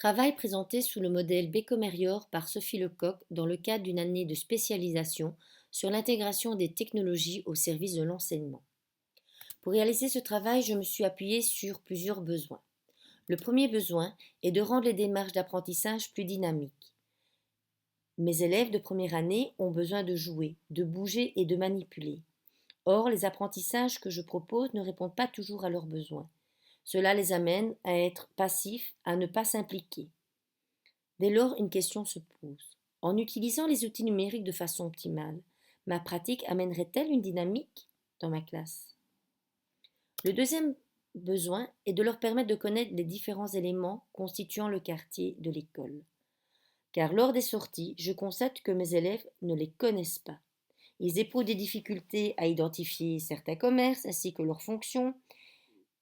Travail présenté sous le modèle Bécomérior par Sophie Lecoq dans le cadre d'une année de spécialisation sur l'intégration des technologies au service de l'enseignement. Pour réaliser ce travail, je me suis appuyée sur plusieurs besoins. Le premier besoin est de rendre les démarches d'apprentissage plus dynamiques. Mes élèves de première année ont besoin de jouer, de bouger et de manipuler. Or, les apprentissages que je propose ne répondent pas toujours à leurs besoins. Cela les amène à être passifs, à ne pas s'impliquer. Dès lors, une question se pose. En utilisant les outils numériques de façon optimale, ma pratique amènerait-elle une dynamique dans ma classe? Le deuxième besoin est de leur permettre de connaître les différents éléments constituant le quartier de l'école. Car lors des sorties, je constate que mes élèves ne les connaissent pas. Ils éprouvent des difficultés à identifier certains commerces ainsi que leurs fonctions.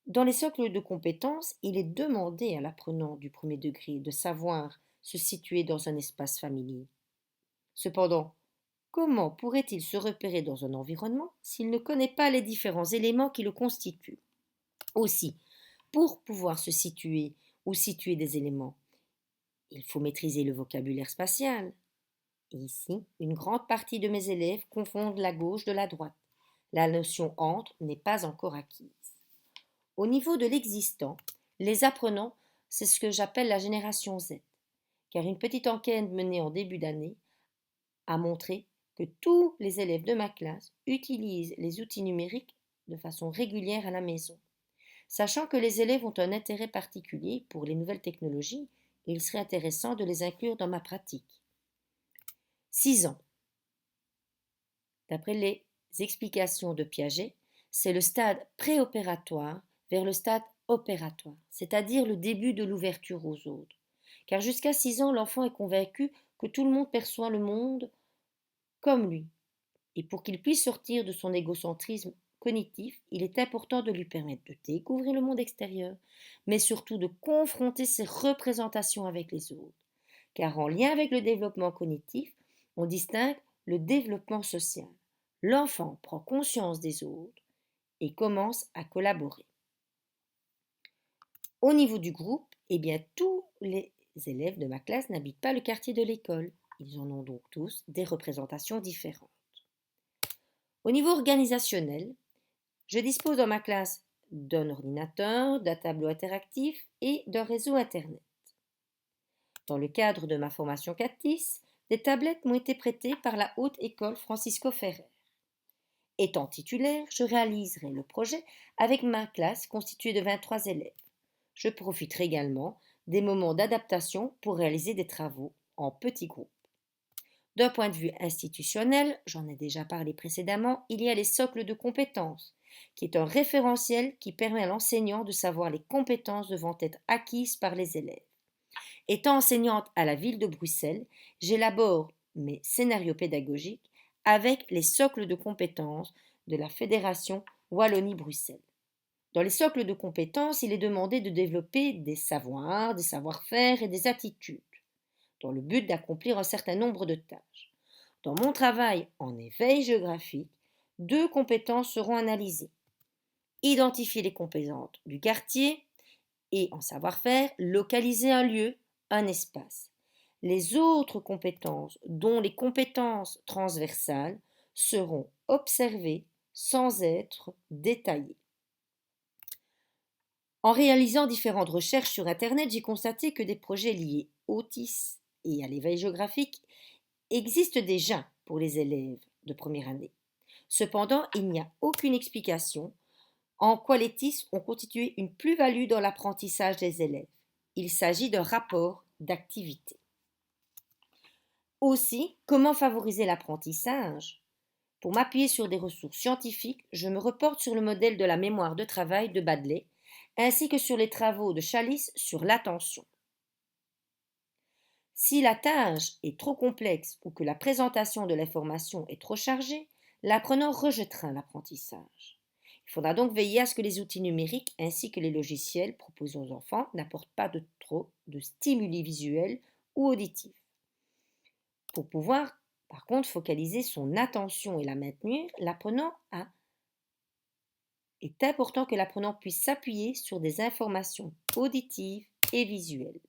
Dans les socles de compétences, il est demandé à l'apprenant du premier degré de savoir se situer dans un espace familier. Cependant, comment pourrait-il se repérer dans un environnement s'il ne connaît pas les différents éléments qui le constituent? Aussi, pour pouvoir se situer ou situer des éléments, il faut maîtriser le vocabulaire spatial. Et ici, une grande partie de mes élèves confondent la gauche de la droite. La notion entre n'est pas encore acquise. Au niveau de l'existant, les apprenants, c'est ce que j'appelle la génération Z, car une petite enquête menée en début d'année a montré que tous les élèves de ma classe utilisent les outils numériques de façon régulière à la maison. Sachant que les élèves ont un intérêt particulier pour les nouvelles technologies, il serait intéressant de les inclure dans ma pratique. 6 ans. D'après les explications de Piaget, c'est le stade préopératoire vers le stade opératoire, c'est-à-dire le début de l'ouverture aux autres. Car jusqu'à 6 ans, l'enfant est convaincu que tout le monde perçoit le monde comme lui. Et pour qu'il puisse sortir de son égocentrisme cognitif, il est important de lui permettre de découvrir le monde extérieur, mais surtout de confronter ses représentations avec les autres. Car en lien avec le développement cognitif, on distingue le développement social. L'enfant prend conscience des autres et commence à collaborer. Au niveau du groupe, eh bien, tous les élèves de ma classe n'habitent pas le quartier de l'école. Ils en ont donc tous des représentations différentes. Au niveau organisationnel, je dispose dans ma classe d'un ordinateur, d'un tableau interactif et d'un réseau Internet. Dans le cadre de ma formation CATIS, des tablettes m'ont été prêtées par la Haute École Francisco Ferrer. Étant titulaire, je réaliserai le projet avec ma classe constituée de 23 élèves. Je profiterai également des moments d'adaptation pour réaliser des travaux en petits groupes. D'un point de vue institutionnel, j'en ai déjà parlé précédemment, il y a les socles de compétences, qui est un référentiel qui permet à l'enseignant de savoir les compétences devant être acquises par les élèves. Étant enseignante à la ville de Bruxelles, j'élabore mes scénarios pédagogiques avec les socles de compétences de la Fédération Wallonie-Bruxelles. Dans les socles de compétences, il est demandé de développer des savoirs, des savoir-faire et des attitudes, dans le but d'accomplir un certain nombre de tâches. Dans mon travail en éveil géographique, 2 compétences seront analysées. Identifier les composantes du quartier et, en savoir-faire, localiser un lieu, un espace. Les autres compétences, dont les compétences transversales, seront observées sans être détaillées. En réalisant différentes recherches sur Internet, j'ai constaté que des projets liés au autisme et à l'éveil géographique existent déjà pour les élèves de première année. Cependant, il n'y a aucune explication en quoi les TIS ont constitué une plus-value dans l'apprentissage des élèves. Il s'agit d'un rapport d'activité. Aussi, comment favoriser l'apprentissage? Pour m'appuyer sur des ressources scientifiques, je me reporte sur le modèle de la mémoire de travail de Baddeley, ainsi que sur les travaux de Chalice sur l'attention. Si la tâche est trop complexe ou que la présentation de l'information est trop chargée, l'apprenant rejettera l'apprentissage. Il faudra donc veiller à ce que les outils numériques ainsi que les logiciels proposés aux enfants n'apportent pas trop de stimuli visuels ou auditifs. Pour pouvoir, par contre, focaliser son attention et la maintenir, est important que l'apprenant puisse s'appuyer sur des informations auditives et visuelles.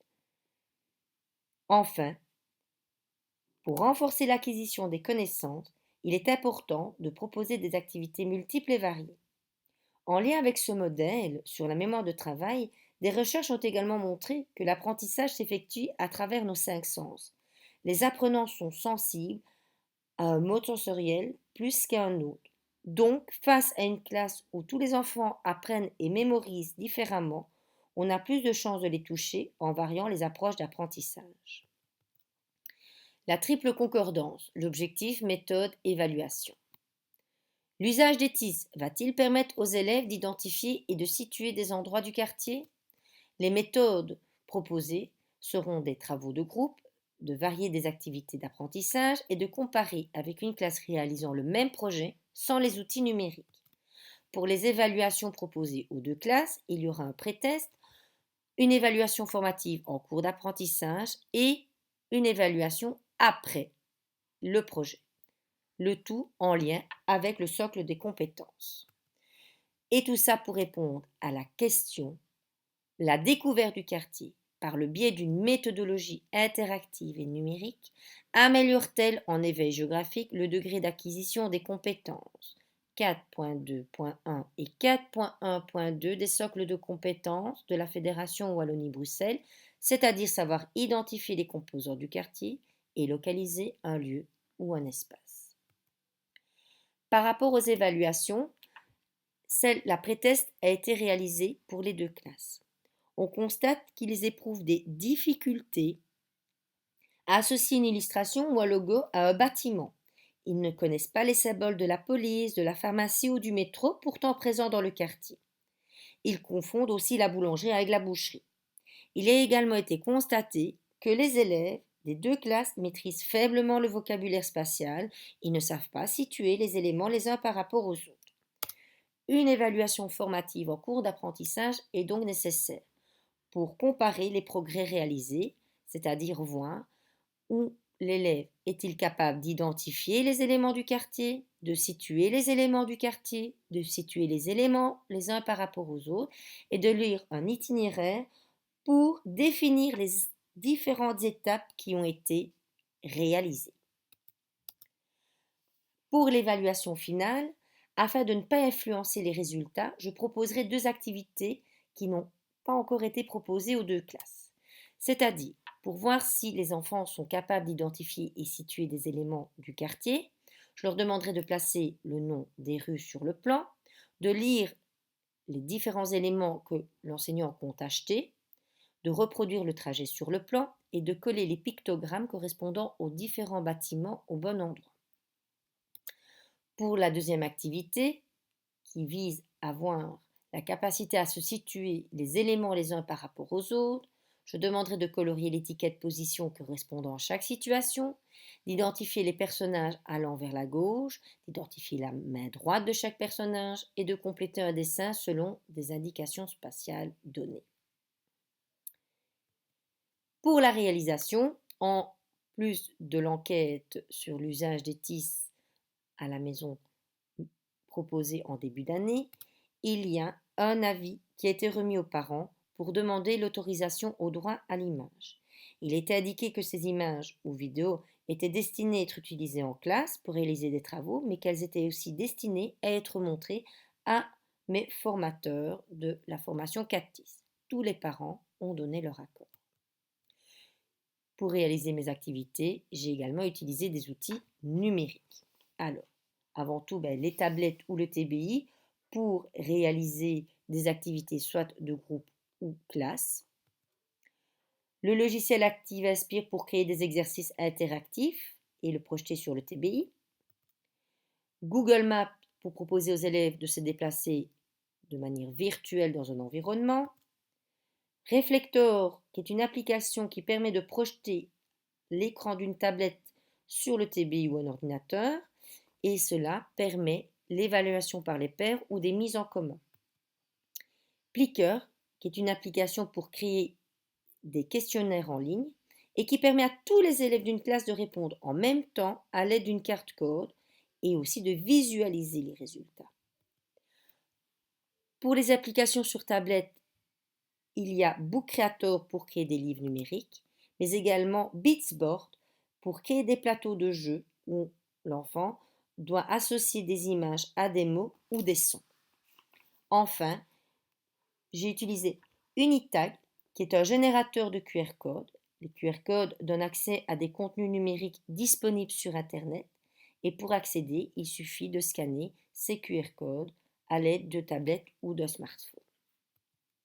Enfin, pour renforcer l'acquisition des connaissances, il est important de proposer des activités multiples et variées. En lien avec ce modèle sur la mémoire de travail, des recherches ont également montré que l'apprentissage s'effectue à travers nos cinq sens. Les apprenants sont sensibles à un mode sensoriel plus qu'à un autre. Donc, face à une classe où tous les enfants apprennent et mémorisent différemment, on a plus de chances de les toucher en variant les approches d'apprentissage. La triple concordance, l'objectif, méthode, évaluation. L'usage des TIS va-t-il permettre aux élèves d'identifier et de situer des endroits du quartier? Les méthodes proposées seront des travaux de groupe, de varier des activités d'apprentissage et de comparer avec une classe réalisant le même projet sans les outils numériques. Pour les évaluations proposées aux deux classes, il y aura un pré-test, une évaluation formative en cours d'apprentissage et une évaluation après le projet. Le tout en lien avec le socle des compétences. Et tout ça pour répondre à la question: la découverte du quartier par le biais d'une méthodologie interactive et numérique améliore-t-elle en éveil géographique le degré d'acquisition des compétences 4.2.1 et 4.1.2 des socles de compétences de la Fédération Wallonie-Bruxelles, c'est-à-dire savoir identifier les composants du quartier et localiser un lieu ou un espace. Par rapport aux évaluations, la pré-test a été réalisée pour les deux classes. On constate qu'ils éprouvent des difficultés à associer une illustration ou un logo à un bâtiment. Ils ne connaissent pas les symboles de la police, de la pharmacie ou du métro, pourtant présents dans le quartier. Ils confondent aussi la boulangerie avec la boucherie. Il a également été constaté que les élèves des deux classes maîtrisent faiblement le vocabulaire spatial et ne savent pas situer les éléments les uns par rapport aux autres. Une évaluation formative en cours d'apprentissage est donc nécessaire pour comparer les progrès réalisés, c'est-à-dire voir où l'élève est-il capable d'identifier les éléments du quartier, de situer les éléments du quartier, de situer les éléments les uns par rapport aux autres et de lire un itinéraire pour définir les différentes étapes qui ont été réalisées. Pour l'évaluation finale, afin de ne pas influencer les résultats, je proposerai deux activités qui n'ont pas encore été proposées aux deux classes. C'est-à-dire, pour voir si les enfants sont capables d'identifier et situer des éléments du quartier, je leur demanderai de placer le nom des rues sur le plan, de lire les différents éléments que l'enseignant compte acheter, de reproduire le trajet sur le plan et de coller les pictogrammes correspondant aux différents bâtiments au bon endroit. Pour la deuxième activité, qui vise à voir la capacité à se situer les éléments les uns par rapport aux autres, je demanderai de colorier l'étiquette position correspondant à chaque situation, d'identifier les personnages allant vers la gauche, d'identifier la main droite de chaque personnage et de compléter un dessin selon des indications spatiales données. Pour la réalisation, en plus de l'enquête sur l'usage des TIS à la maison proposée en début d'année, il y a un avis qui a été remis aux parents pour demander l'autorisation au droit à l'image. Il était indiqué que ces images ou vidéos étaient destinées à être utilisées en classe pour réaliser des travaux, mais qu'elles étaient aussi destinées à être montrées à mes formateurs de la formation 4TIS. Tous les parents ont donné leur accord. Pour réaliser mes activités, j'ai également utilisé des outils numériques. Alors, avant tout, les tablettes ou le TBI pour réaliser des activités soit de groupe ou classe. Le logiciel ActiveInspire pour créer des exercices interactifs et le projeter sur le TBI. Google Maps pour proposer aux élèves de se déplacer de manière virtuelle dans un environnement. Reflector, qui est une application qui permet de projeter l'écran d'une tablette sur le TBI ou un ordinateur, et cela permet l'évaluation par les pairs ou des mises en commun. Plickr, qui est une application pour créer des questionnaires en ligne et qui permet à tous les élèves d'une classe de répondre en même temps à l'aide d'une carte code et aussi de visualiser les résultats. Pour les applications sur tablette, il y a Book Creator pour créer des livres numériques, mais également Beatsboard pour créer des plateaux de jeu où l'enfant doit associer des images à des mots ou des sons. Enfin, j'ai utilisé Unitag, qui est un générateur de QR codes. Les QR codes donnent accès à des contenus numériques disponibles sur Internet et pour accéder, il suffit de scanner ces QR codes à l'aide de tablettes ou de smartphones.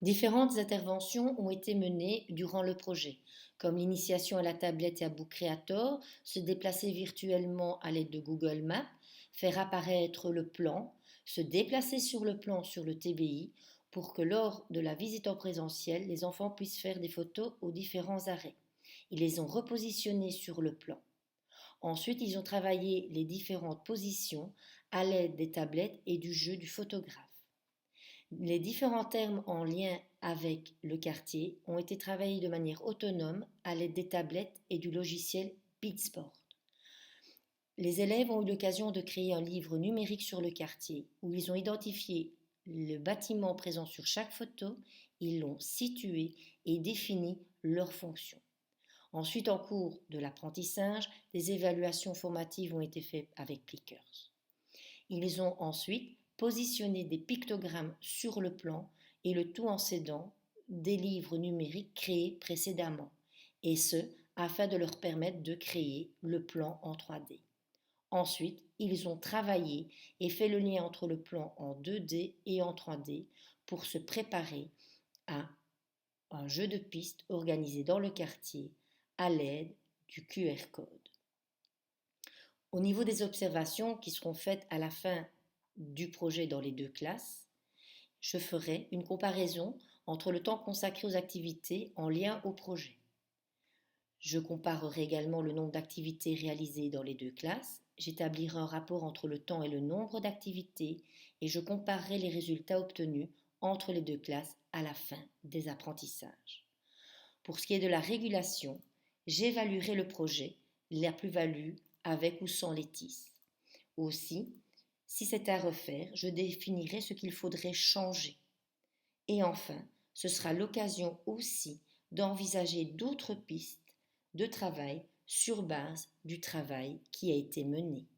Différentes interventions ont été menées durant le projet, comme l'initiation à la tablette et à Book Creator, se déplacer virtuellement à l'aide de Google Maps, faire apparaître le plan, se déplacer sur le plan sur le TBI pour que lors de la visite en présentiel, les enfants puissent faire des photos aux différents arrêts. Ils les ont repositionnés sur le plan. Ensuite, ils ont travaillé les différentes positions à l'aide des tablettes et du jeu du photographe. Les différents termes en lien avec le quartier ont été travaillés de manière autonome à l'aide des tablettes et du logiciel Beatsport. Les élèves ont eu l'occasion de créer un livre numérique sur le quartier où ils ont identifié le bâtiment présent sur chaque photo, ils l'ont situé et défini leurs fonctions. Ensuite, en cours de l'apprentissage, des évaluations formatives ont été faites avec Plickers. Ils ont ensuite positionné des pictogrammes sur le plan et le tout en s'aidant des livres numériques créés précédemment, et ce, afin de leur permettre de créer le plan en 3D. Ensuite, ils ont travaillé et fait le lien entre le plan en 2D et en 3D pour se préparer à un jeu de pistes organisé dans le quartier à l'aide du QR code. Au niveau des observations qui seront faites à la fin du projet dans les deux classes, je ferai une comparaison entre le temps consacré aux activités en lien au projet. Je comparerai également le nombre d'activités réalisées dans les deux classes, j'établirai un rapport entre le temps et le nombre d'activités et je comparerai les résultats obtenus entre les deux classes à la fin des apprentissages. Pour ce qui est de la régulation, j'évaluerai le projet, la plus-value avec ou sans les TIS. Aussi, si c'est à refaire, je définirai ce qu'il faudrait changer. Et enfin, ce sera l'occasion aussi d'envisager d'autres pistes de travail sur base du travail qui a été mené.